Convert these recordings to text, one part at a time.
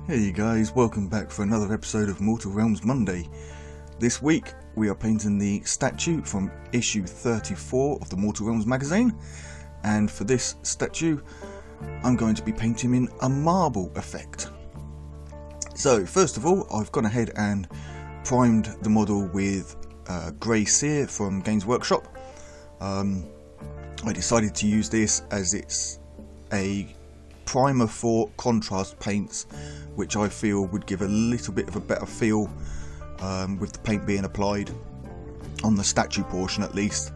Hey guys, welcome back for another episode of Mortal Realms Monday. This week we are painting the statue from issue 34 of the Mortal Realms magazine, and for this statue I'm going to be painting in a marble effect. So first of all, I've gone ahead and primed the model with grey cere from Games Workshop. I decided to use this as it's a primer for contrast paints, which I feel would give a little bit of a better feel with the paint being applied on the statue portion at least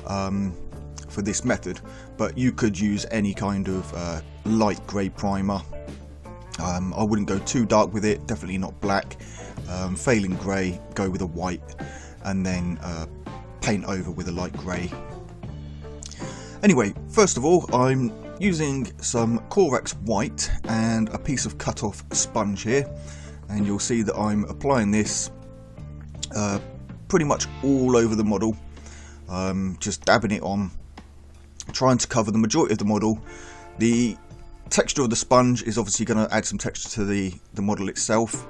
for this method. But you could use any kind of light grey primer. I wouldn't go too dark with it, definitely not black. Failing grey, go with a white and then paint over with a light grey. Anyway, first of all, I'm using some Corax white and a piece of cut off sponge here, and you'll see that I'm applying this pretty much all over the model, just dabbing it on, trying to cover the majority of the model. The texture of the sponge is obviously going to add some texture to the model itself,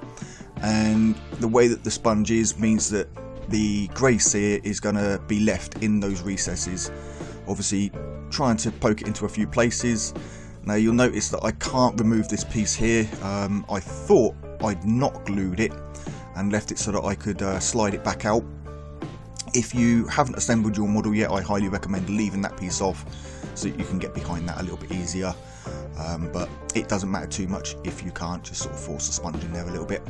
and the way that the sponge is means that the grey cere is going to be left in those recesses, obviously trying to poke it into a few places. Now you'll notice that I can't remove this piece here. I thought I'd not glued it and left it so that I could slide it back out. If you haven't assembled your model yet, I highly recommend leaving that piece off so that you can get behind that a little bit easier, but it doesn't matter too much if you can't, just sort of force the sponge in there a little bit.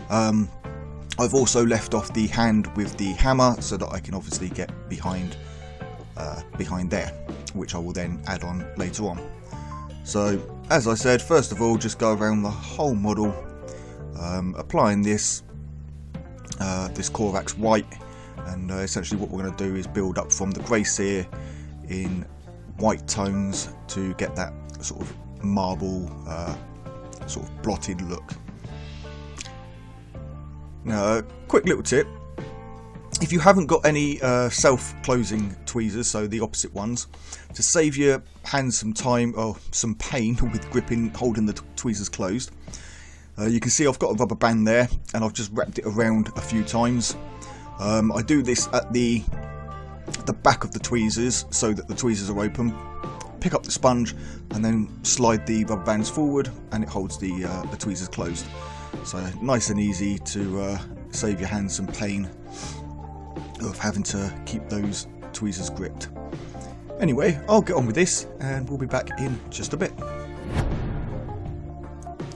I've also left off the hand with the hammer so that I can obviously get behind there, which I will then add on later on. So as I said, first of all, just go around the whole model, applying this Corax white, and essentially what we're going to do is build up from the grey cere in white tones to get that sort of marble sort of blotted look. Now a quick little tip: if you haven't got any self-closing tweezers, so the opposite ones, to save your hands some time or some pain with holding the tweezers closed, you can see I've got a rubber band there and I've just wrapped it around a few times. I do this at the back of the tweezers so that the tweezers are open. Pick up the sponge and then slide the rubber bands forward and it holds the tweezers closed. So nice and easy to save your hands some pain of having to keep those tweezers gripped. Anyway, I'll get on with this and we'll be back in just a bit.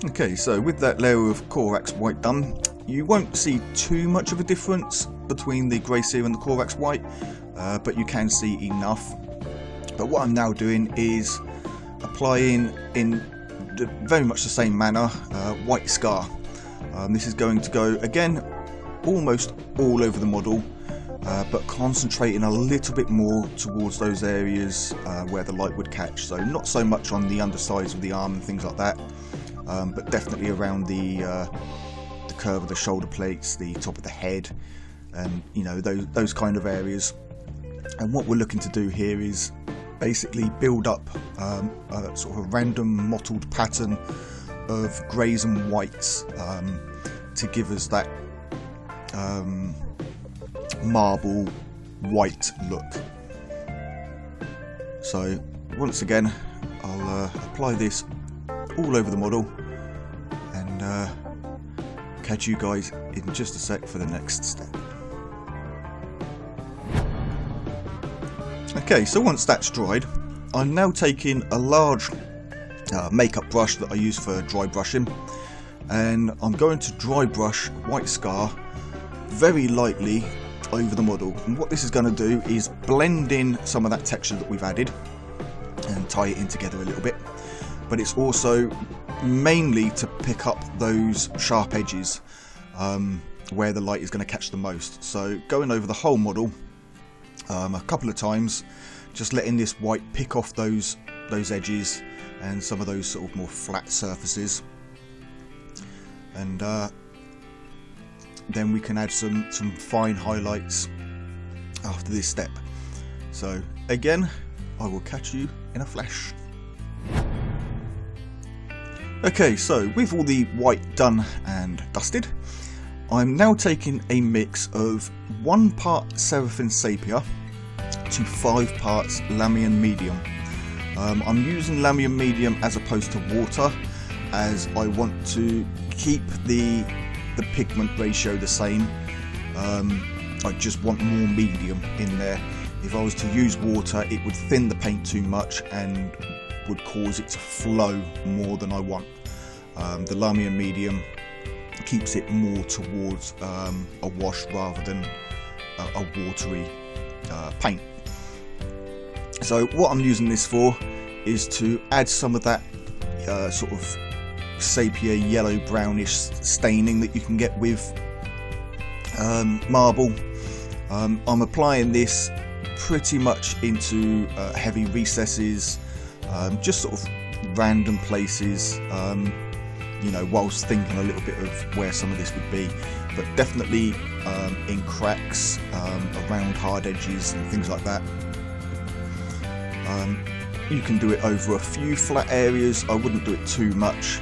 Okay, so with that layer of Corax white done, you won't see too much of a difference between the grey cere and the Corax white, but you can see enough. But what I'm now doing is applying in very much the same manner white scar. This is going to go again almost all over the model, but concentrating a little bit more towards those areas where the light would catch. So not so much on the undersides of the arm and things like that, but definitely around the curve of the shoulder plates, the top of the head, and you know, those kind of areas. And what we're looking to do here is basically build up a sort of random mottled pattern of greys and whites to give us that marble white look. So once again, I'll apply this all over the model and catch you guys in just a sec for the next step. Okay, so once that's dried, I'm now taking a large makeup brush that I use for dry brushing, and I'm going to dry brush white scar very lightly over the model. And what this is going to do is blend in some of that texture that we've added and tie it in together a little bit, but it's also mainly to pick up those sharp edges where the light is going to catch the most. So going over the whole model a couple of times, just letting this white pick off those edges and some of those sort of more flat surfaces, and then we can add some fine highlights after this step. So again, I will catch you in a flash. Okay, so with all the white done and dusted, I'm now taking a mix of 1 part Seraphim Sepia to 5 parts Lamian Medium. I'm using Lamian Medium as opposed to water, as I want to keep the pigment ratio the same. I just want more medium in there. If I was to use water, it would thin the paint too much and would cause it to flow more than I want. The Lamian Medium keeps it more towards a wash rather than a watery paint. So what I'm using this for is to add some of that sort of sepia yellow brownish staining that you can get with marble. I'm applying this pretty much into heavy recesses, just sort of random places, you know, whilst thinking a little bit of where some of this would be, but definitely in cracks, around hard edges and things like that. You can do it over a few flat areas. I wouldn't do it too much.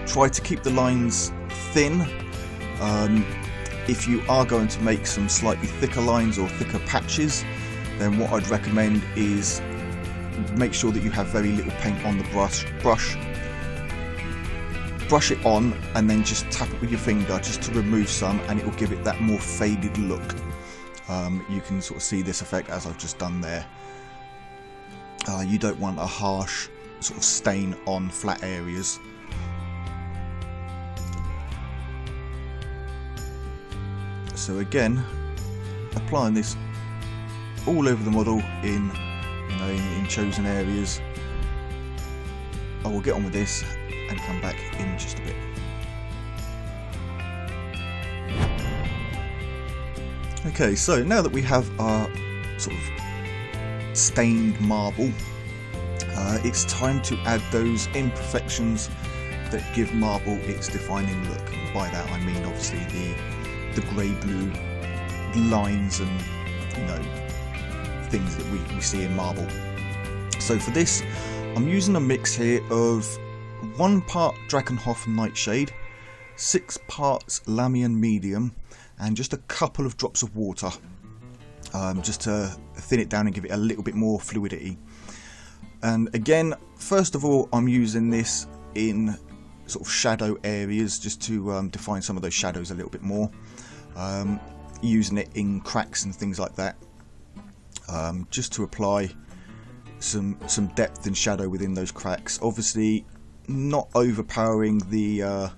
Try to keep the lines thin. If you are going to make some slightly thicker lines or thicker patches, then what I'd recommend is make sure that you have very little paint on the brush it on, and then just tap it with your finger just to remove some, and it will give it that more faded look. You can sort of see this effect as I've just done there. You don't want a harsh sort of stain on flat areas. So again, applying this all over the model in, you know, in chosen areas. I will get on with this and come back in just a bit. Okay, so now that we have our sort of stained marble, it's time to add those imperfections that give marble its defining look. And by that I mean obviously the grey-blue lines and, you know, things that we see in marble. So for this, I'm using a mix here of 1 part Drakenhof Nightshade, 6 parts Lamian Medium, and just a couple of drops of water, just to thin it down and give it a little bit more fluidity. And again, first of all, I'm using this in sort of shadow areas just to define some of those shadows a little bit more. Using it in cracks and things like that, just to apply some depth and shadow within those cracks. Obviously not overpowering the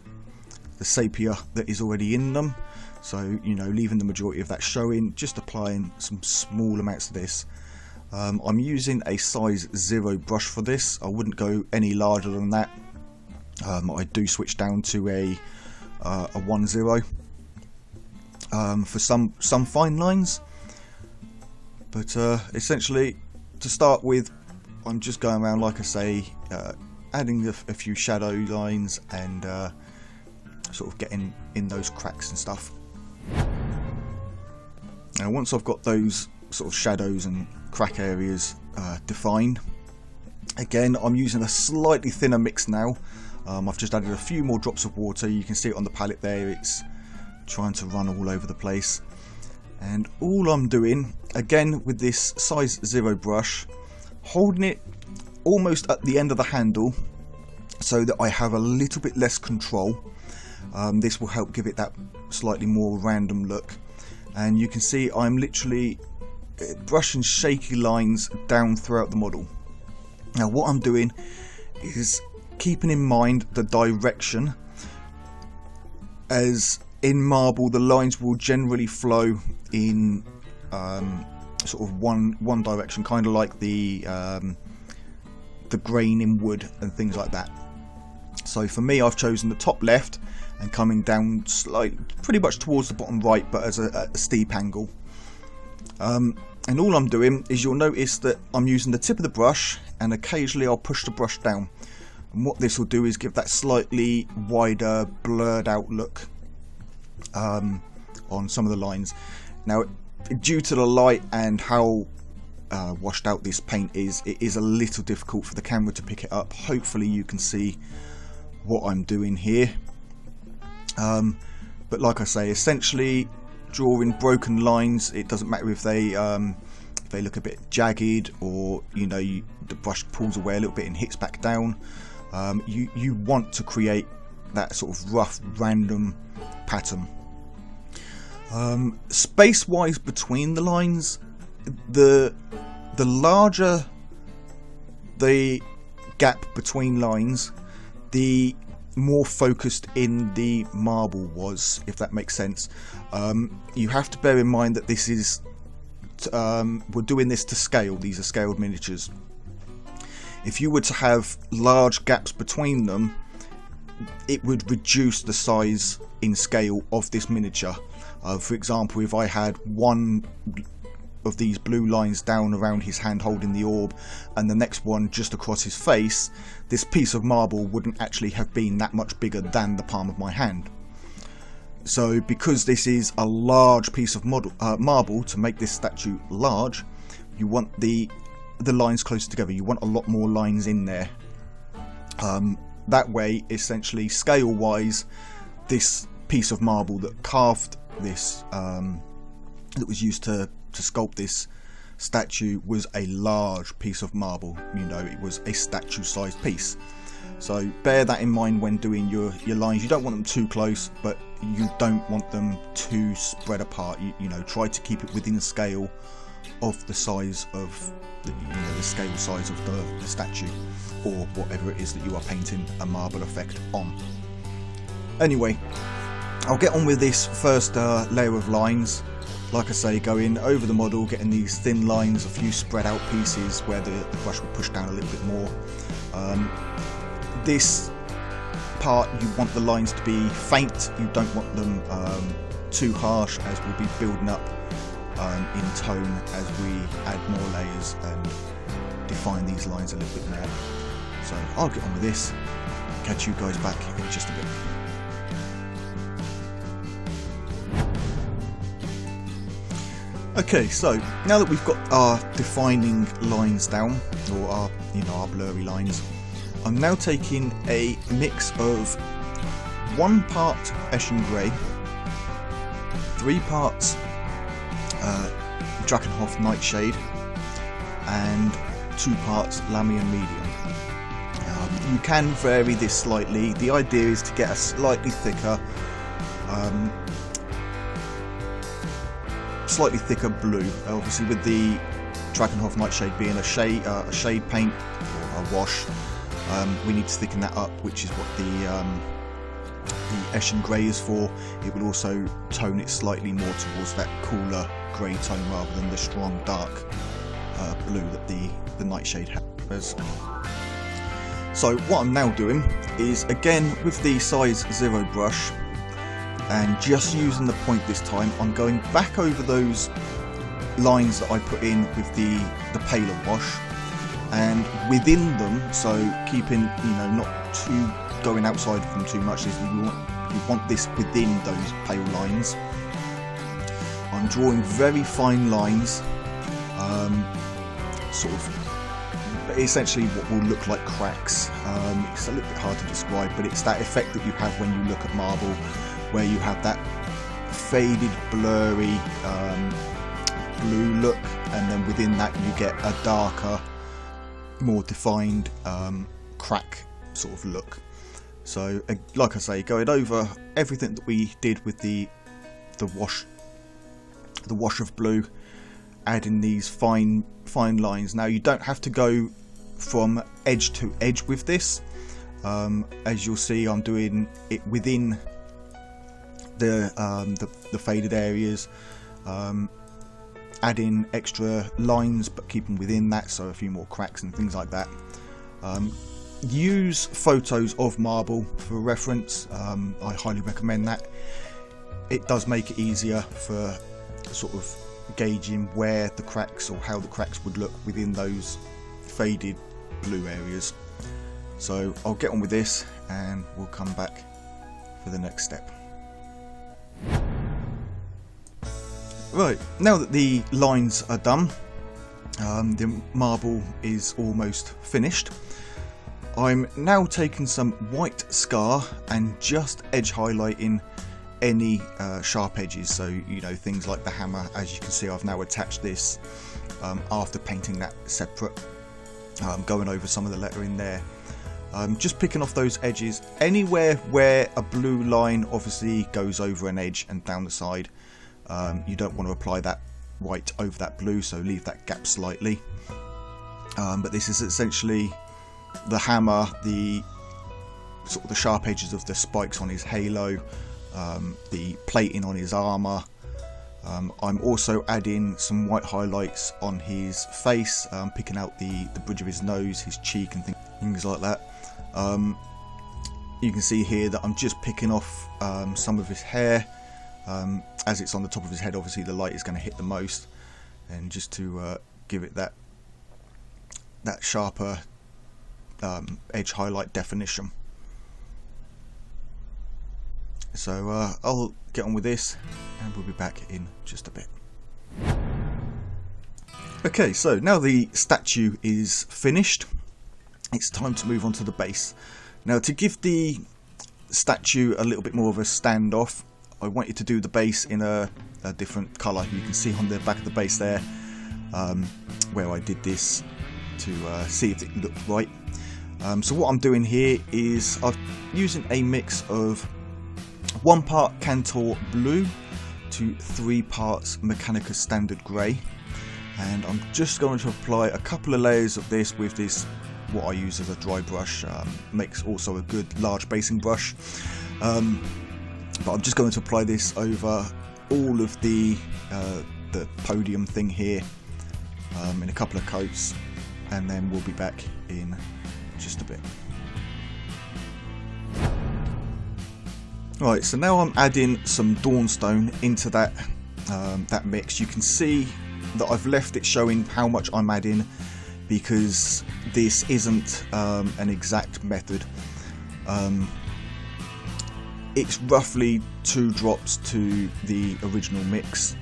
sepia that is already in them, so, you know, leaving the majority of that showing, just applying some small amounts of this. I'm using a size 0 brush for this. I wouldn't go any larger than that. I do switch down to a 1/0 for some fine lines, but essentially, to start with, I'm just going around, like I say, adding a few shadow lines and sort of getting in those cracks and stuff. Now once I've got those sort of shadows and crack areas defined, again I'm using a slightly thinner mix now. I've just added a few more drops of water. You can see it on the palette there, it's trying to run all over the place. And all I'm doing, again with this size 0 brush, holding it almost at the end of the handle so that I have a little bit less control. This will help give it that slightly more random look. And you can see I'm literally brushing shaky lines down throughout the model. Now what I'm doing is keeping in mind the direction, as in marble the lines will generally flow in sort of one direction, kind of like the grain in wood and things like that. So for me, I've chosen the top left and coming down slightly, pretty much towards the bottom right, but as a steep angle. And all I'm doing is, you'll notice that I'm using the tip of the brush and occasionally I'll push the brush down. And what this will do is give that slightly wider, blurred out look on some of the lines. Now, due to the light and how washed out this paint is, it is a little difficult for the camera to pick it up. Hopefully you can see what I'm doing here. But like I say, essentially drawing broken lines. It doesn't matter if they look a bit jagged, or the brush pulls away a little bit and hits back down. You want to create that sort of rough random pattern. Space wise between the lines, the larger the gap between lines, the more focused in the marble was, if that makes sense. You have to bear in mind that this is we're doing this to scale. These are scaled miniatures. If you were to have large gaps between them, it would reduce the size in scale of this miniature. For example, if I had one of these blue lines down around his hand holding the orb, and the next one just across his face, this piece of marble wouldn't actually have been that much bigger than the palm of my hand. So because this is a large piece of marble, to make this statue large, you want the lines closer together. You want a lot more lines in there. That way, essentially, scale wise, this piece of marble that carved this, that was used to sculpt this statue, was a large piece of marble. It was a statue sized piece. So bear that in mind when doing your lines. You don't want them too close, but you don't want them too spread apart. Try to keep it within scale of the size of the scale size of the statue, or whatever it is that you are painting a marble effect on. Anyway, I'll get on with this first layer of lines. Like I say, going over the model, getting these thin lines, a few spread out pieces where the brush will push down a little bit more. This part, you want the lines to be faint. You don't want them too harsh, as we'll be building up in tone as we add more layers and define these lines a little bit more. So I'll get on with this, catch you guys back in just a bit. Okay, so now that we've got our defining lines down, or our blurry lines, I'm now taking a mix of 1 part Eshin Grey, 3 parts Drakenhof Nightshade, and 2 parts Lamian Medium. You can vary this slightly. The idea is to get a slightly thicker blue. Obviously, with the Drakenhof Nightshade being a shade paint or a wash, we need to thicken that up, which is what the Eshin Grey is for. It will also tone it slightly more towards that cooler grey tone rather than the strong dark blue that the Nightshade has. So what I'm now doing is, again with the size 0 brush, and just using the point this time, I'm going back over those lines that I put in with the paler wash, and within them, so keeping not too going outside of them too much, is you want this within those pale lines. I'm drawing very fine lines, sort of essentially what will look like cracks. It's a little bit hard to describe, but it's that effect that you have when you look at marble, where you have that faded, blurry blue look, and then within that you get a darker, more defined crack sort of look. So like I say, going over everything that we did with the wash of blue, adding these fine lines. Now you don't have to go from edge to edge with this. As you'll see, I'm doing it within the faded areas, adding extra lines but keeping within that, so a few more cracks and things like that. Use photos of marble for reference. I highly recommend that. It does make it easier for sort of gauging where the cracks, or how the cracks would look within those faded blue areas. So I'll get on with this and we'll come back for the next step. Right, now that the lines are done, the marble is almost finished, I'm now taking some white scar and just edge highlighting any sharp edges, so you know, things like the hammer. As you can see, I've now attached this after painting that separate, going over some of the lettering there. Just picking off those edges anywhere where a blue line obviously goes over an edge and down the side. You don't want to apply that white over that blue, so leave that gap slightly. But this is essentially the hammer, the sort of the sharp edges of the spikes on his halo, the plating on his armor. I'm also adding some white highlights on his face, picking out the bridge of his nose, his cheek and things like that. You can see here that I'm just picking off some of his hair. As it's on the top of his head, obviously the light is going to hit the most, and just to give it that sharper edge highlight definition. So I'll get on with this and we'll be back in just a bit. Okay, so now the statue is finished, it's time to move on to the base. Now, to give the statue a little bit more of a standoff, I want you to do the base in a different colour. You can see on the back of the base there where I did this to see if it looked right. So what I'm doing here is I'm using a mix of 1 part Cantor Blue to 3 parts Mechanica Standard Grey, and I'm just going to apply a couple of layers of this with this, what I use as a dry brush. Makes also a good large basing brush, but I'm just going to apply this over all of the podium thing here in a couple of coats, and then we'll be back in just a bit. Right, so now I'm adding some Dawnstone into that mix. You can see that I've left it showing how much I'm adding, because this isn't an exact method. It's roughly 2 drops to the original mix.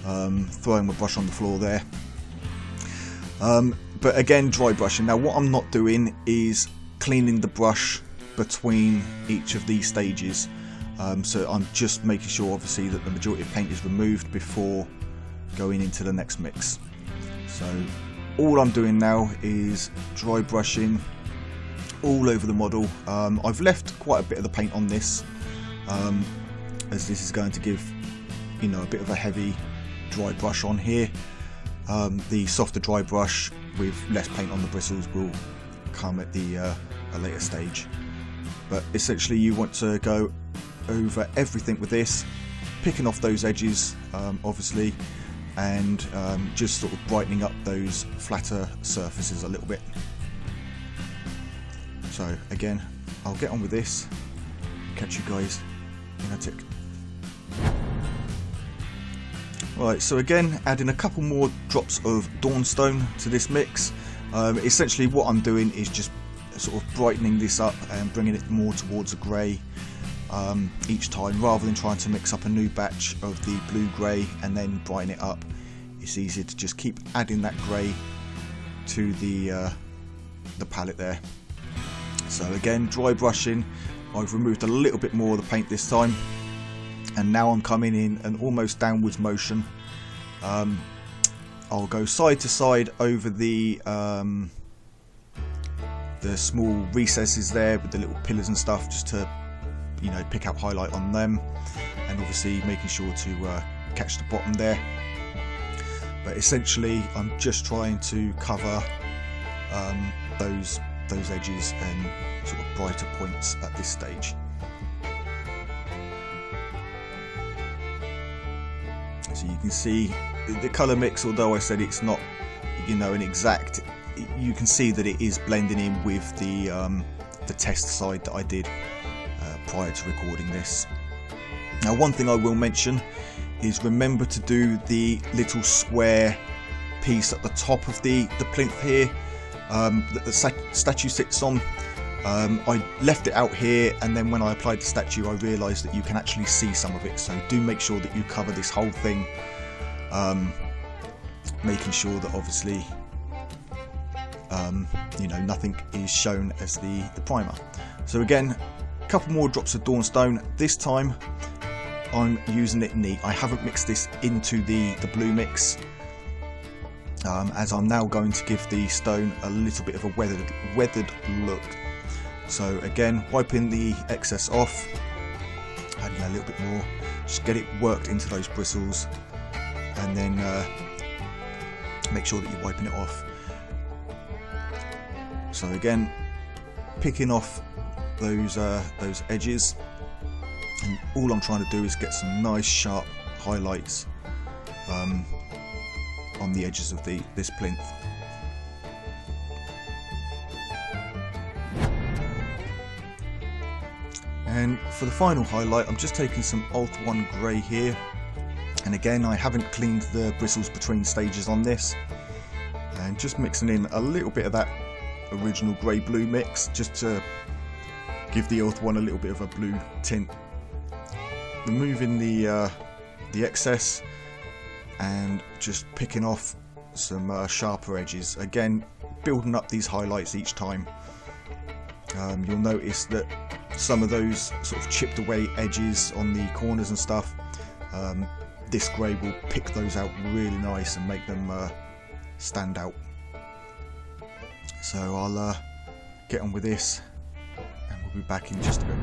Throwing my brush on the floor there. But again, dry brushing. Now what I'm not doing is cleaning the brush between each of these stages. So I'm just making sure obviously that the majority of paint is removed before going into the next mix. So all I'm doing now is dry brushing all over the model. I've left quite a bit of the paint on this, as this is going to give, you know, a bit of a heavy dry brush on here. The softer dry brush with less paint on the bristles will come at the a later stage. But essentially you want to go over everything with this, picking off those edges obviously, and just sort of brightening up those flatter surfaces a little bit. So again, I'll get on with this, catch you guys in a tick. Right, so again, adding a couple more drops of Dawnstone to this mix. Essentially what I'm doing is just sort of brightening this up and bringing it more towards a grey each time, rather than trying to mix up a new batch of the blue-grey and then brighten it up. It's easier to just keep adding that grey to the palette there. So again, dry brushing. I've removed a little bit more of the paint this time, and now I'm coming in an almost downwards motion. I'll go side to side over the small recesses there with the little pillars and stuff, just to, you know, pick out highlight on them, and obviously making sure to catch the bottom there. But essentially I'm just trying to cover those edges and sort of brighter points at this stage. So you can see the colour mix, although I said it's not, you know, an exact, you can see that it is blending in with the test side that I did prior to recording this. Now one thing I will mention is remember to do the little square piece at the top of the plinth here that the statue sits on. I left it out here, and then when I applied the statue I realised that you can actually see some of it, so do make sure that you cover this whole thing, making sure that obviously you know, nothing is shown as the primer. So again, a couple more drops of Dawnstone. This time I'm using it neat. I haven't mixed this into the blue mix, as I'm now going to give the stone a little bit of a weathered look. So again, wiping the excess off, adding a little bit more, just get it worked into those bristles, and then make sure that you're wiping it off. So again, picking off those edges, and all I'm trying to do is get some nice sharp highlights on the edges of this plinth. And for the final highlight, I'm just taking some Alt 1 Grey here, and again I haven't cleaned the bristles between stages on this, and just mixing in a little bit of that original grey blue mix just to give the Alt 1 a little bit of a blue tint. Removing the excess and just picking off some sharper edges, again building up these highlights each time. You'll notice that some of those sort of chipped away edges on the corners and stuff, this grey will pick those out really nice and make them stand out. So I'll get on with this and we'll be back in just a bit.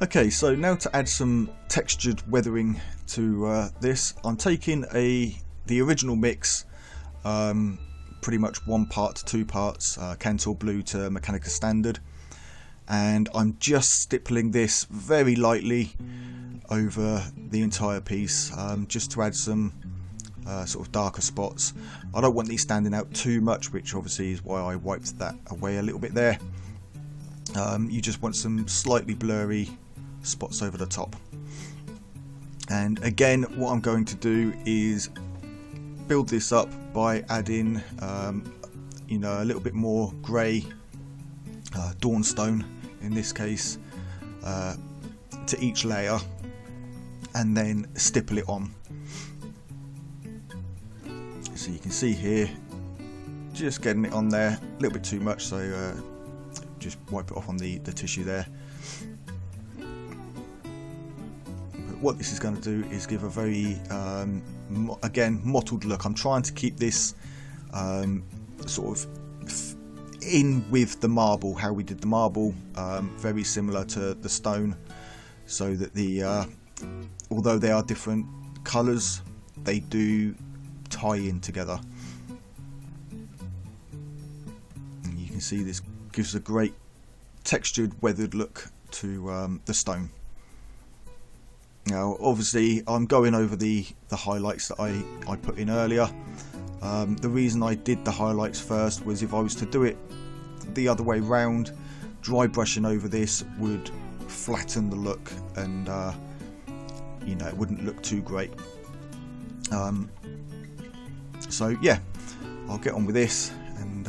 Okay, so now to add some textured weathering to this, I'm taking the original mix, pretty much 1 part to 2 parts, Cantor Blue to Mechanica Standard, and I'm just stippling this very lightly over the entire piece, just to add some sort of darker spots. I don't want these standing out too much, which obviously is why I wiped that away a little bit there. You just want some slightly blurry spots over the top. And again, what I'm going to do is build this up by adding you know, a little bit more grey Dawnstone in this case to each layer, and then stipple it on. So you can see here, just getting it on there, a little bit too much, so just wipe it off on the tissue there. But what this is going to do is give a very again mottled look. I'm trying to keep this sort of in with the marble, how we did the marble, very similar to the stone, so that the although they are different colours, they do tie in together. And you can see this gives a great textured weathered look to the stone. Now obviously I'm going over the highlights that I put in earlier. The reason I did the highlights first was if I was to do it the other way round, dry brushing over this would flatten the look, and you know, it wouldn't look too great. So yeah, I'll get on with this, and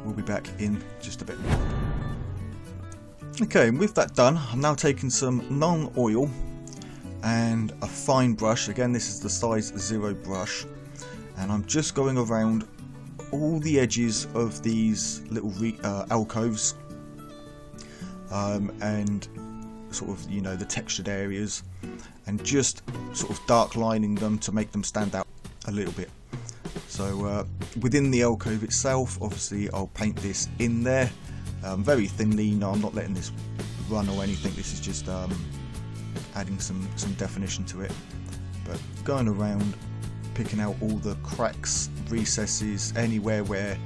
we'll be back in just a bit. Okay, and with that done, I'm now taking some non-oil and a fine brush. Again, this is the size 0 brush, and I'm just going around all the edges of these little alcoves, and sort of, you know, the textured areas, and just sort of dark lining them to make them stand out a little bit. So within the alcove itself, obviously I'll paint this in there very thinly. No, I'm not letting this run or anything. This is just adding some definition to it, but going around picking out all the cracks, recesses, anywhere where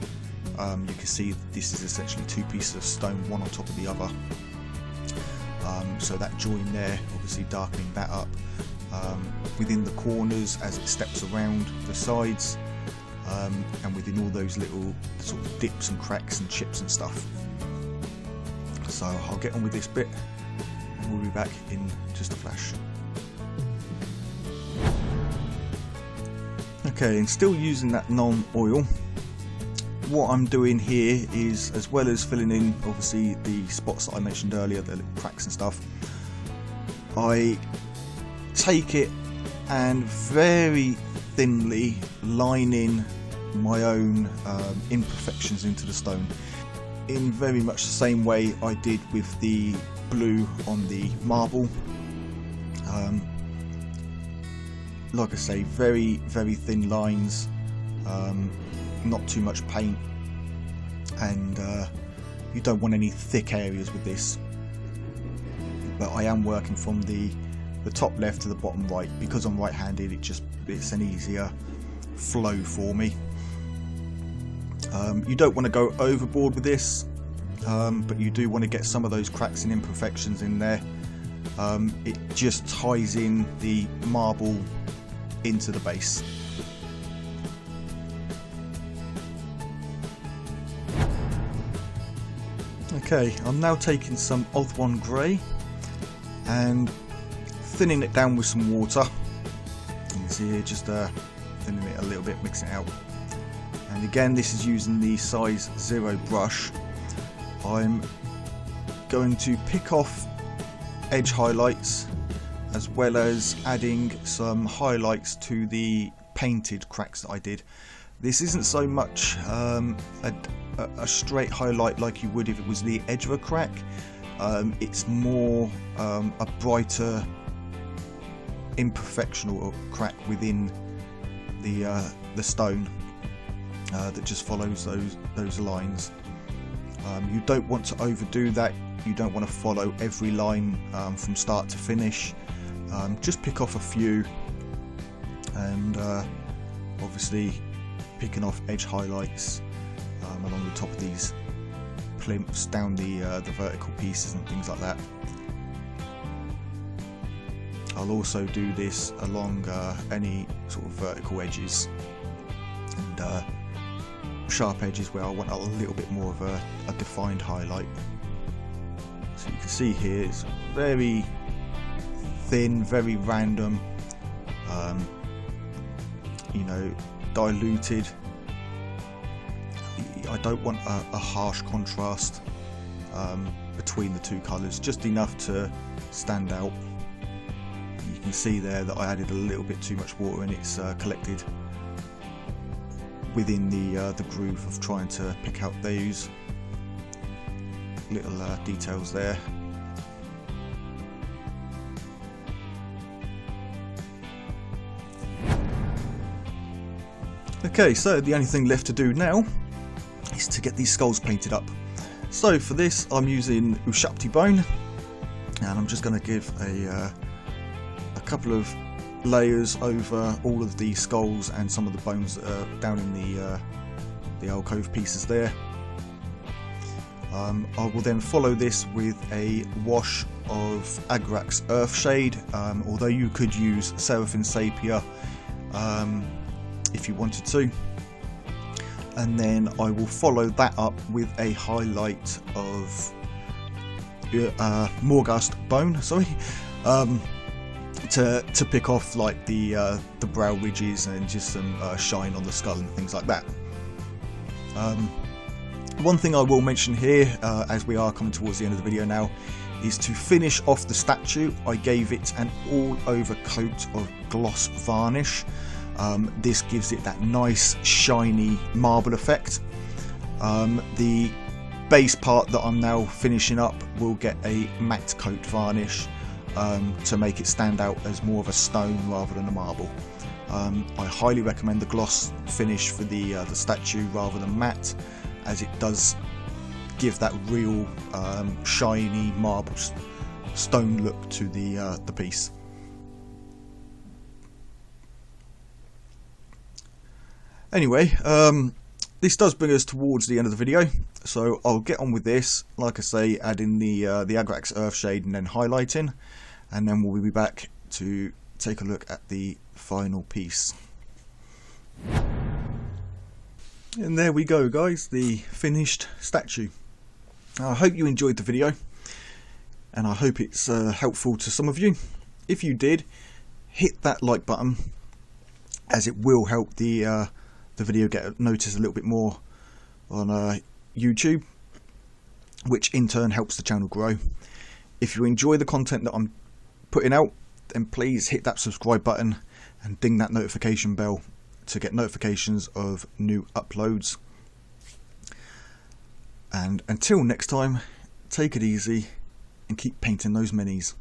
you can see this is essentially 2 pieces of stone, one on top of the other. So that join there, obviously darkening that up. Within the corners as it steps around the sides, and within all those little sort of dips and cracks and chips and stuff. So I'll get on with this bit, and we'll be back in just a flash. Okay, and still using that non-oil, what I'm doing here is, as well as filling in obviously the spots that I mentioned earlier, the little cracks and stuff, I take it and very thinly line in my own imperfections into the stone in very much the same way I did with the blue on the marble. Like I say, very thin lines, not too much paint, and you don't want any thick areas with this. But I am working from the top left to the bottom right because I'm right-handed. It's an easier flow for me. You don't want to go overboard with this, but you do want to get some of those cracks and imperfections in there. It just ties in the marble into the base. Okay, I'm now taking some Oth1 Grey and thinning it down with some water. You can see here, just thinning it a little bit, mixing it out. And again, this is using the size 0 brush. I'm going to pick off edge highlights as well as adding some highlights to the painted cracks that I did. This isn't so much a straight highlight like you would if it was the edge of a crack. It's more a brighter imperfection or crack within the stone that just follows those lines. You don't want to overdo that. You don't want to follow every line from start to finish. Just pick off a few, and obviously picking off edge highlights along the top of these plinths, down the vertical pieces and things like that. I'll also do this along any sort of vertical edges and sharp edges where I want a little bit more of a defined highlight. So you can see here it's very thin, very random, you know, diluted. I don't want a harsh contrast between the two colours, just enough to stand out. You can see there that I added a little bit too much water and it's collected within the groove of trying to pick out those little details there. Okay, so the only thing left to do now is to get these skulls painted up. So for this I'm using Ushapti bone, and I'm just going to give a couple of layers over all of the skulls and some of the bones that are down in the alcove pieces there. I will then follow this with a wash of Agrak's Earthshade, although you could use Seraphim Sapia if you wanted to. And then I will follow that up with a highlight of Morghast bone, sorry, to pick off like the brow ridges and just some shine on the skull and things like that. One thing I will mention here, as we are coming towards the end of the video now, is to finish off the statue I gave it an all over coat of gloss varnish. This gives it that nice shiny marble effect. The base part that I'm now finishing up will get a matte coat varnish to make it stand out as more of a stone rather than a marble. I highly recommend the gloss finish for the statue rather than matte, as it does give that real shiny marble stone look to the piece. Anyway, this does bring us towards the end of the video, so I'll get on with this. Like I say, add in the Agrak's Earthshade and then highlighting, and then we'll be back to take a look at the final piece. And there we go, guys, the finished statue. I hope you enjoyed the video, and I hope it's helpful to some of you. If you did, hit that like button, as it will help the video get noticed a little bit more on YouTube, which in turn helps the channel grow. If you enjoy the content that I'm putting out, then please hit that subscribe button and ding that notification bell to get notifications of new uploads. And until next time, take it easy and keep painting those minis.